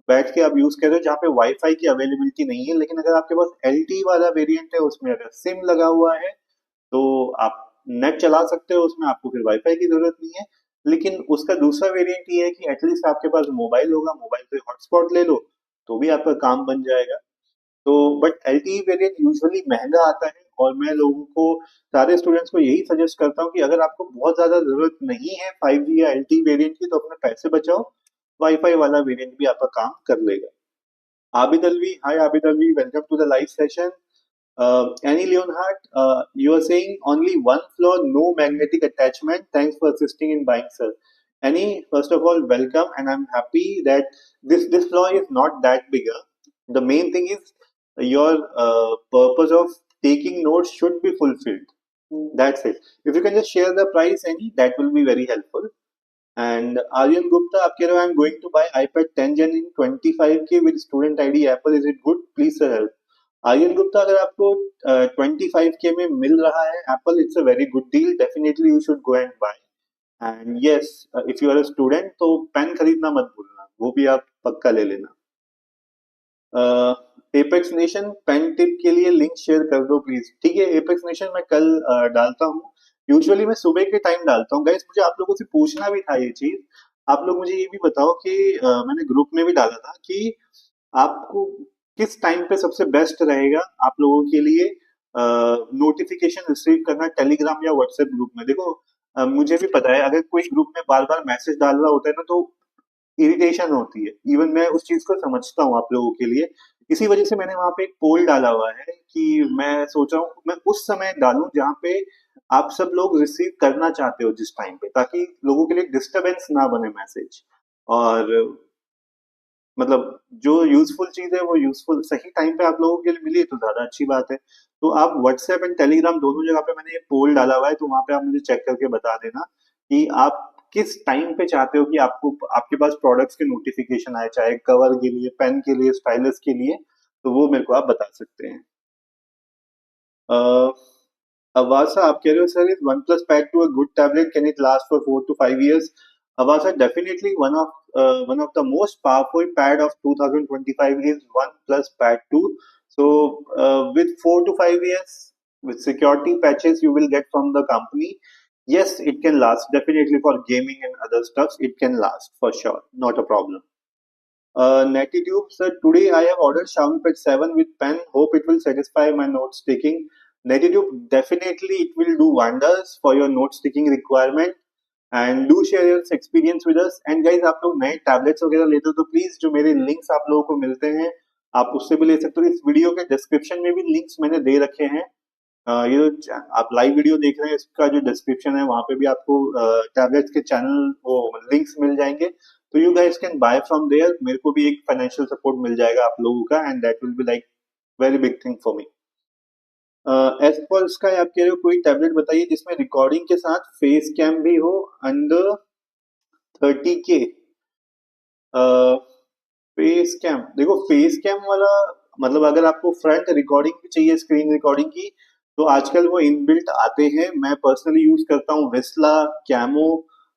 बैठ के आप यूज कर रहे हो जहाँ पे वाईफाई की अवेलेबिलिटी नहीं है, लेकिन अगर आपके पास एलटीई वाला वेरिएंट है, उसमें अगर सिम लगा हुआ है तो आप नेट चला सकते हो उसमें, आपको फिर वाईफाई की जरूरत नहीं है। लेकिन उसका दूसरा वेरिएंट ये है कि एटलीस्ट आपके पास मोबाइल होगा, मोबाइल से हॉटस्पॉट ले लो तो भी आपका काम बन जाएगा। तो बट एलटीई वेरिएंट यूजुअली महंगा आता है, और मैं लोगों को, सारे स्टूडेंट्स को यही सजेस्ट करता हूँ कि अगर आपको बहुत ज्यादा जरूरत नहीं है 5G या एलटीई वेरिएंट की, तो अपने पैसे बचाओ, वाईफाई वाला वेरिएंट भी आपका काम कर लेगा। Abid Alvi, hi Abid Alvi, welcome to the live session. Annie Leonhardt, you are saying only one floor, no magnetic attachment. Thanks for assisting in buying, sir. Annie, first of all, welcome, and I'm happy that this floor is not that bigger. The main thing is your purpose of taking notes should be fulfilled. That's it. If you can just share the price, Annie, that will be very helpful. And Aryan Gupta, आप कह रहे हो I'm going to buy iPad 10 Gen in 25K with student ID Apple. Is it good? Please sir help. Aryan Gupta, अगर आपको 25K में मिल रहा है Apple, it's a very good deal, definitely you should go and buy. And yes, if you are a student तो pen खरीदना मत भूलना, वो भी आप पक्का ले लेना। एपेक्स नेशन पेन टिप के लिए लिंक शेयर कर दो प्लीज। ठीक है एपेक्स नेशन, मैं कल डालता हूँ, यूजुअली मैं सुबह के टाइम डालता हूँ। गाइस, मुझे आप लोगों से पूछना भी था ये चीज, आप लोग मुझे ये भी बताओ कि मैंने ग्रुप में भी डाला था कि आपको किस टाइम पे सबसे बेस्ट रहेगा आप लोगों के लिए नोटिफिकेशन रिसीव करना, टेलीग्राम या व्हाट्सएप ग्रुप में। देखो मुझे भी पता है अगर कोई ग्रुप में बार बार मैसेज डाल रहा होता है ना, तो इरिटेशन होती है, इवन मैं उस चीज को समझता हूँ आप लोगों के लिए। इसी वजह से मैंने वहां पे एक पोल डाला हुआ है कि मैं सोच रहा हूँ मैं उस समय डालूं जहाँ पे आप सब लोग रिसीव करना चाहते हो जिस टाइम पे, ताकि लोगों के लिए डिस्टरबेंस ना बने मैसेज। और मतलब जो यूजफुल चीज है वो यूजफुल सही टाइम पे आप लोगों के लिए मिली है तो ज्यादा अच्छी बात है। तो आप व्हाट्सएप एंड टेलीग्राम दोनों जगह पे मैंने एक पोल डाला हुआ है, तो वहां पे आप मुझे चेक करके बता देना कि आप किस टाइम पे चाहते हो कि आपको आपके पास प्रोडक्ट्स के नोटिफिकेशन आए, चाहे कवर के लिए, पेन के लिए, स्टाइलस के लिए, तो वो मेरे को आप बता सकते हैं। Avasa, आप कह रहे हो sir, is one plus pad two a good tablet, can it last for 4 to 5 years? Avasa, definitely one of the most powerful pad of 2025 is OnePlus Pad 2. So with 4 to 5 years, with security patches you will get from the company, yes, it can last definitely for gaming and other stuffs. It can last for sure, not a problem. Natitube, sir, today I have ordered Xiaomi Pad 7 with pen. Hope it will satisfy my note taking. Natitube, definitely it will do wonders for your note taking requirement. And do share your experience with us. And guys, आप लोग नए tablets वगैरह लेते हो तो please जो मेरे links आप लोगों को मिलते हैं, आप उससे भी ले सकते हो। इस वीडियो के डिस्क्रिप्शन में भी लिंक्स मैंने दे रखे हैं। ये जो आप लाइव वीडियो देख रहे हैं, इसका जो डिस्क्रिप्शन है वहां पे भी आपको टैबलेट्स के चैनल वो लिंक्स मिल जाएंगे, तो you guys can buy from there. मेरे को भी एक फाइनेंशियल सपोर्ट मिल जाएगा आप लोगों का, and that will be like very big thing for me. एसपल्स का आप कह रहे हो कोई टैबलेट बताइए जिसमें रिकॉर्डिंग के साथ फेस कैम भी हो, अंडर 30K। फेस कैम, देखो फेस कैम वाला मतलब अगर आपको फ्रंट रिकॉर्डिंग भी चाहिए, स्क्रीन रिकॉर्डिंग की, तो आजकल वो इनबिल्ट आते हैं। मैं पर्सनली यूज करता हूँ विस्ला, कैमो।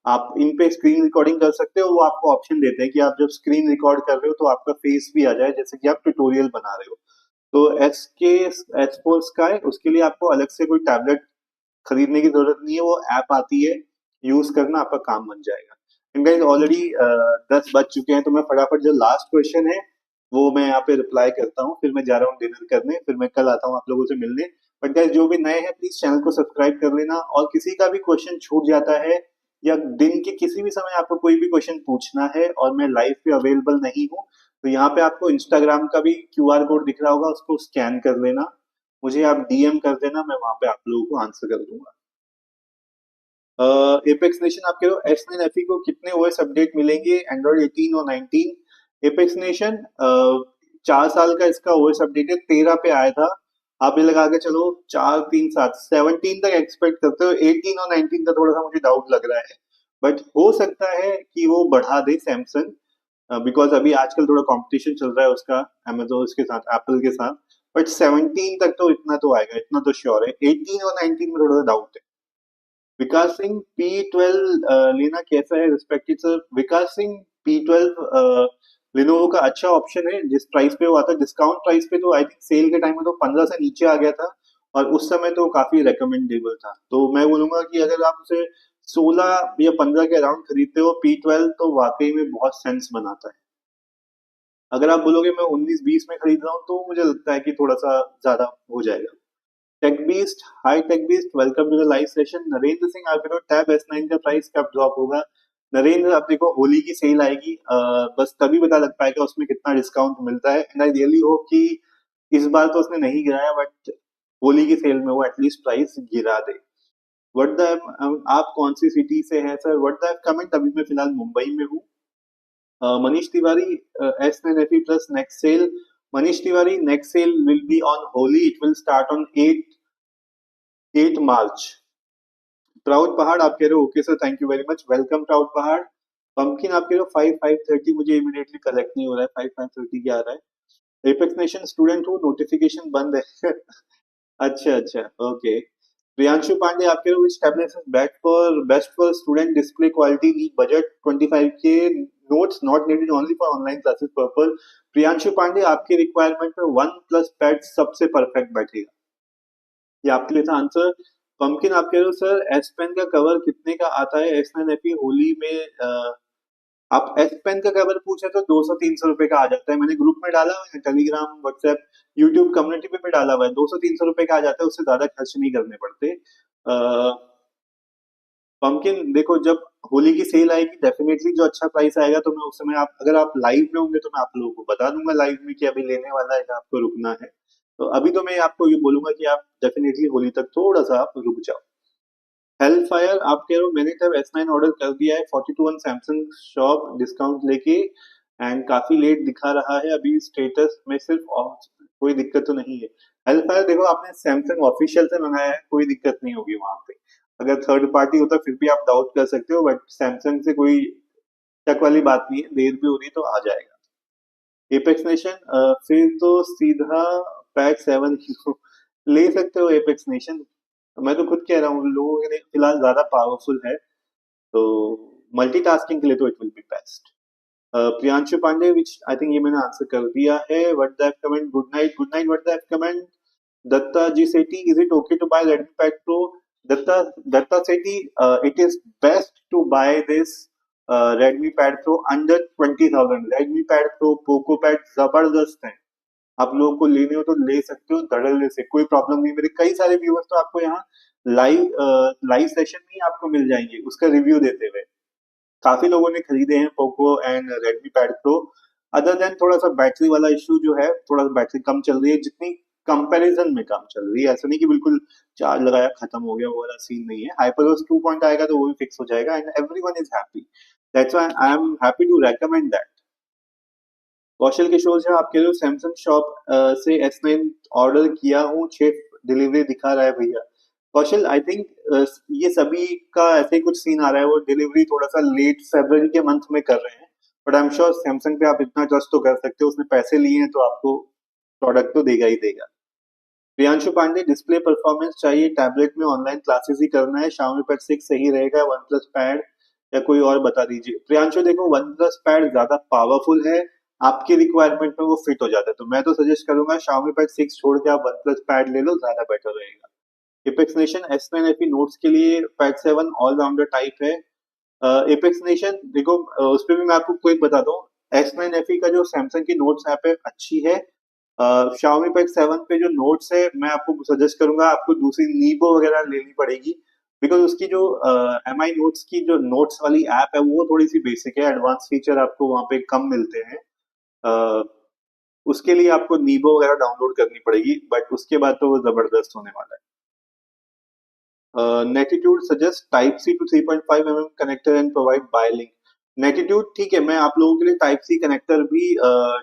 आप इन पे स्क्रीन रिकॉर्डिंग कर सकते हो। वो आपको ऑप्शन देते हैं कि आप जब स्क्रीन रिकॉर्ड कर रहे हो तो आपका फेस भी आ जाए, जैसे कि आप ट्यूटोरियल बना रहे हो। तो एस फोर स्काई, उसके लिए आपको अलग से कोई टैबलेट खरीदने की जरूरत नहीं है। वो ऐप आती है, यूज करना, आपका काम बन जाएगा। एंड गाइस, ऑलरेडी 10 बज चुके हैं, तो मैं फटाफट जो लास्ट क्वेश्चन है वो मैं यहाँ पे रिप्लाई करता हूँ, फिर मैं जा रहा हूँ डिनर करने, फिर मैं कल आता हूँ आप लोगों से मिलने। बट गाइस, जो भी नए हैं प्लीज चैनल को सब्सक्राइब कर लेना, और किसी का भी क्वेश्चन छूट जाता है या दिन के किसी भी समय आपको कोई भी क्वेश्चन पूछना है और मैं लाइव पे अवेलेबल नहीं हूँ, तो यहाँ पे आपको इंस्टाग्राम का भी QR कोड दिख रहा होगा, उसको स्कैन कर लेना, मुझे आप DM कर देना, मैं वहां पे आप लोगों को आंसर कर दूंगा। एपेक्स नेशन, आप कह रहे हो S9 FE को कितने OS अपडेट मिलेंगे, एंड्रॉइड 18 और 19? एपेक्स नेशन, 4 साल का इसका OS अपडेट है, 13 पे आया था। आप ये लगा के चलो 4, 3, 7, 17 तक एक्सपेक्ट करते हो। 18 और 19 का थोड़ा सा मुझे डाउट लग रहा है, बट हो सकता है कि वो बढ़ा दे सैमसंग, बिकॉज अभी आजकल थोड़ा कंपटीशन चल रहा है उसका अमेजोन के साथ, एप्पल के साथ। बट 17 तक तो इतना तो आएगा, इतना तो श्योर है। 18 और 19 में थोड़ा सा डाउट है। विकास सिंह, P12 लेना कैसा है रिस्पेक्टेड सर? विकास सिंह, P12 लिनोवो का अच्छा ऑप्शन है। जिस प्राइस पे वो आता है, डिस्काउंट प्राइस पे, तो आई थिंक सेल के टाइम में तो 15 से नीचे आ गया था, और उस समय तो काफी रिकमेंडेबल था। तो मैं बोलूंगा कि अगर आप उसे 16 या 15 के अराउंड खरीदते हो P12, तो वाकई में बहुत सेंस बनाता है। अगर आप बोलोगे मैं 19-20 में खरीद रहा हूँ, तो मुझे लगता है कि थोड़ा सा ज्यादा हो जाएगा। Tech beast, hi tech beast, welcome to the live session. Narendra Singh, आप देखो टैब S9 का प्राइस कब ड्रॉप होगा? नरेंद्र, आप देखो होली की सेल आएगी, बस तभी पता लग पाएगा उसमें कितना डिस्काउंट मिलता है। एंड आई रियली होप कि इस बार तो उसने नहीं गिराया, बट होली की सेल में वो एटलीस्ट प्राइस गिरा दे। व्हाट द, आप कौन सी सिटी से हैं सर? व्हाट द कमेंट, अभी मैं फिलहाल मुंबई में हूँ। Manish Tiwari, S9 FE plus next sale. Manish Tiwari, next sale will be on Holi. It will start on 8 March. Proud पहाड़, आप कह रहे हो okay sir, thank you very much, welcome proud पहाड़। पंपकिन, आप कह रहे हो 5:30, मुझे इमीडिएटली कलेक्ट नहीं हो रहा है, 5:30 क्या आ रहा है? एपेक्स नेशन स्टूडेंट हूँ, नोटिफिकेशन बंद है। अच्छा अच्छा, ओके। प्रियांशु पांडे, आप कह रहे हो which tablet is best for student, display quality, need budget 25K, notes not needed, only for online classes purple. Priyanshu Pandey, आपके रिक्वायरमेंट में वन प्लस पैड सबसे परफेक्ट बैठेगा, ये आपके लिए था आंसर। पंपकिन, आप कह रहे हो सर एस पेन का कवर कितने का आता है S9 FE होली में? आप एस पेन का कवर पूछे तो 200-300 रुपए का आ जाता है। मैंने ग्रुप में डाला हुआ है, टेलीग्राम, व्हाट्सएप, यूट्यूब कम्युनिटी पे भी डाला हुआ है। 200-300 रुपए का आ जाता है, उससे ज्यादा खर्च नहीं करने पड़ते। पंपकिन, देखो जब होली की सेल आएगी डेफिनेटली जो अच्छा प्राइस आएगा, तो मैं उस समय, आप अगर आप लाइव में होंगे तो मैं आप लोगों को बता दूंगा लाइव में कि अभी लेने वाला है या आपको रुकना है। तो अभी तो मैं आपको ये बोलूंगा कि आप डेफिनेटली होली तक थोड़ा सा आप रुक जाओ। हेल्थ फायर, आप कह रहे हो मैंने तब S9 ऑर्डर कर दिया है 42 ऑन सैमसंग शॉप डिस्काउंट लेके, एंड काफी लेट दिखा रहा है अभी स्टेटस में, सिर्फ कोई दिक्कत तो नहीं है। हेल्पफायर देखो आपने सैमसंग ऑफिशियल से मंगाया है, कोई दिक्कत नहीं होगी वहां पे। अगर थर्ड पार्टी होता फिर भी आप डाउट कर सकते हो, बट सैमसंग से कोई शक वाली बात नहीं है, देर भी हो रही है तो आ जाएगा। एपेक्स नेशन फिर तो सीधा पैक 7 ले सकते हो एपेक्स नेशन। मैं तो खुद कह रहा हूँ लोगों के लिए फिलहाल ज्यादा पावरफुल है, तो मल्टीटास्किंग के लिए तो it will be best. Priyanshu Pandey, which I think ये मैंने आंसर कर दिया है। What the comment, good night what the comment. Datta ji Sethi, is it okay to buy Redmi Pad Pro? Datta, Datta Sethi, it is best to buy this Redmi Pad Pro under 20,000। Redmi Pad Pro, Poco Pad जबरदस्त है, आप लोगों को लेने हो तो ले सकते हो धड़ल्ले से, कोई प्रॉब्लम नहीं। मेरे कई सारे व्यूअर्स तो आपको यहाँ लाइव सेशन में ही आपको मिल जाएंगे उसका रिव्यू देते हुए। काफी लोगों ने खरीदे हैं Poco and Redmi pad pro. Other than थोड़ा सा बैटरी वाला इशू जो है, थोड़ा सा बैटरी कम चल रही है, जितनी कंपैरिजन में कम चल रही है। ऐसा नहीं कि बिल्कुल चार्ज लगाया खत्म हो गया, वो वाला सीन नहीं है। हाइपरओस 2 पॉइंट आएगा तो वो भी फिक्स हो जाएगा and everyone is happy. That's why I am happy to recommend that. Kaushal Kishore Jha, आप कह रहे हो सैमसंग शॉप से S9 ऑर्डर किया हूँ, 6 डिलीवरी दिखा रहा है भैया। कौशल आई थिंक ये सभी का ऐसे ही कुछ सीन आ रहा है, वो डिलीवरी थोड़ा सा लेट फरवरी के मंथ में कर रहे हैं, but I am sure Samsung पे आप इतना ट्रस्ट तो कर सकते हो, उसने पैसे लिए हैं तो आपको प्रोडक्ट तो देगा ही देगा। प्रियांशु पांडे, डिस्प्ले परफॉर्मेंस चाहिए, टैबलेट में ऑनलाइन क्लासेस ही करना है, Xiaomi Pad 6 सही रहेगा, वन प्लस पैड या कोई और बता दीजिए। प्रियांशु देखो वन प्लस पैड ज्यादा पावरफुल है, आपकी रिक्वायरमेंट में वो फिट हो जाता है, तो मैं तो सजेस्ट करूंगा Xiaomi Pad 6 छोड़ के आप वन प्लस पैड ले लो, ज्यादा बेटर रहेगा। Apex nation, S9 FE notes के लिए पैड 7 ऑलराउंडर टाइप है। एपेक्स नेशन देखो उस पर भी मैं आपको क्विक बता दूं, S9 FE का जो सैमसंग की नोट्स ऐप है अच्छी है। Xiaomi Pad 7 पे जो नोट्स है, मैं आपको सजेस्ट करूंगा आपको दूसरी नीबो वगैरह लेनी पड़ेगी, बिकॉज उसकी जो MI नोट्स की जो नोट्स वाली ऐप है वो थोड़ी सी बेसिक है, एडवांस फीचर आपको वहां पे कम मिलते हैं। अ, उसके लिए आपको नीबो वगैरह डाउनलोड करनी पड़ेगी, बट उसके बाद तो वो जबरदस्त होने वाला है। Netitude suggest type C to 3.5 mm connector and provide buy link. Netitude ठीक है, मैं आप लोगों के लिए टाइप सी कनेक्टर भी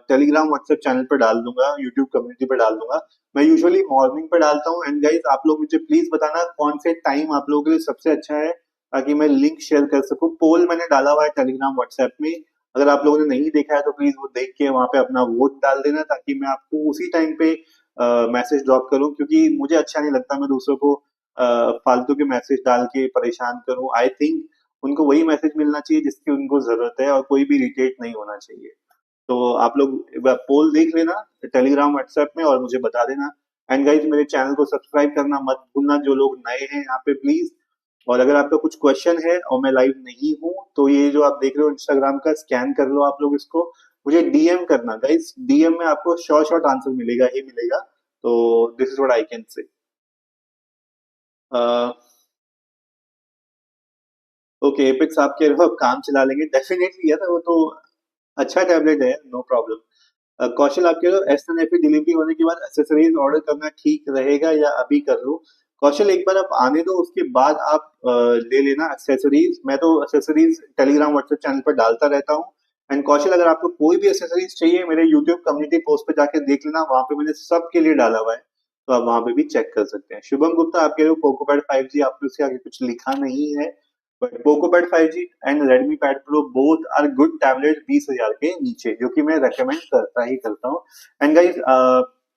टेलीग्राम व्हाट्सएप चैनल पर डाल दूंगा, यूट्यूब कम्युनिटी पर डाल दूंगा। मैं यूजुअली मॉर्निंग पर डालता हूँ, एंड गाइस आप लोग मुझे प्लीज बताना कौन से टाइम आप लोगों के लिए सबसे अच्छा है, ताकि मैं लिंक शेयर कर सकूं। पोल मैंने डाला हुआ है टेलीग्राम व्हाट्सएप में, अगर आप लोगों ने नहीं देखा है तो प्लीज वो देख के वहां पे अपना वोट डाल देना, ताकि मैं आपको उसी टाइम पे मैसेज ड्रॉप करूं, क्योंकि मुझे अच्छा नहीं लगता मैं दूसरों को फालतू के मैसेज डाल के परेशान करूं। आई थिंक उनको वही मैसेज मिलना चाहिए जिसकी उनको जरूरत है, और कोई भी इरिटेट नहीं होना चाहिए। तो आप लोग एक बार पोल देख लेना टेलीग्राम व्हाट्सएप में और मुझे बता देना। एंड गाइज मेरे चैनल को सब्सक्राइब करना मत भूलना, जो लोग नए हैं यहाँ पे प्लीज। और अगर आपका कुछ क्वेश्चन है और मैं लाइव नहीं हूँ, तो ये जो आप देख रहे हो इंस्टाग्राम का, स्कैन कर लो आप लोग इसको, मुझे डीएम करना गाइज। डीएम में आपको शॉर्ट शॉर्ट आंसर मिलेगा ही मिलेगा। तो this is what I can say. Okay epics, आप कह रहे हो अब काम चला लेंगे, डेफिनेटली यार वो तो अच्छा टैबलेट है, नो प्रॉब्लम। कौशल, आप कह रहे हो S9 FE डिलीवरी होने के बाद एक्सेसरीज ऑर्डर करना ठीक रहेगा या अभी कर लूं? कौशल एक बार आप आने दो, उसके बाद आप ले लेना एक्सेसरीज। मैं तो एक्सेसरीज टेलीग्राम व्हाट्सएप चैनल पर डालता रहता हूँ। एंड कौशल, अगर आपको कोई भी एक्सेसरीज चाहिए, मेरे यूट्यूब कम्युनिटी पोस्ट पे जाके देख लेना, वहां पे मैंने सबके लिए डाला हुआ है, तो आप वहां पे भी चेक कर सकते हैं। शुभम गुप्ता, आप कह रहे हो पोको पैड 5G, आपने उसके आगे कुछ लिखा नहीं है, but Poco pad 5G and Redmi pad pro both are good tablet 20,000 के नीचे, जो कि मैं रेकमेंड करता ही करता हूँ। एंड गाइज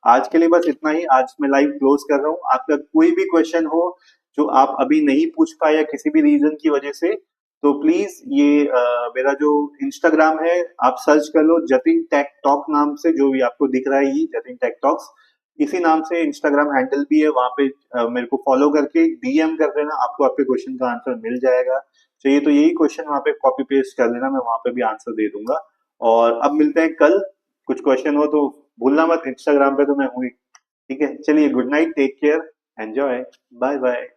आज के लिए बस इतना ही, आज मैं लाइव क्लोज कर रहा हूँ। आपका कोई भी क्वेश्चन हो जो आप अभी नहीं पूछ पाए या किसी भी रीजन की वजह से, तो प्लीज ये मेरा जो इंस्टाग्राम है आप सर्च कर लो, जतिन टेक टॉक नाम से, जो भी आपको दिख रहा है ये जतिन टेक टॉक्स, इसी नाम से इंस्टाग्राम हैंडल भी है, वहां पे मेरे को फॉलो करके डीएम कर देना, आपको आपके क्वेश्चन का आंसर मिल जाएगा। चाहिए तो यही क्वेश्चन वहां पे कॉपी पेस्ट कर लेना, मैं वहां पे भी आंसर दे दूंगा। और अब मिलते हैं कल, कुछ क्वेश्चन हो तो भूलना मत, इंस्टाग्राम पे तो मैं हूँ ही। ठीक है, चलिए good night, take care, enjoy, bye bye.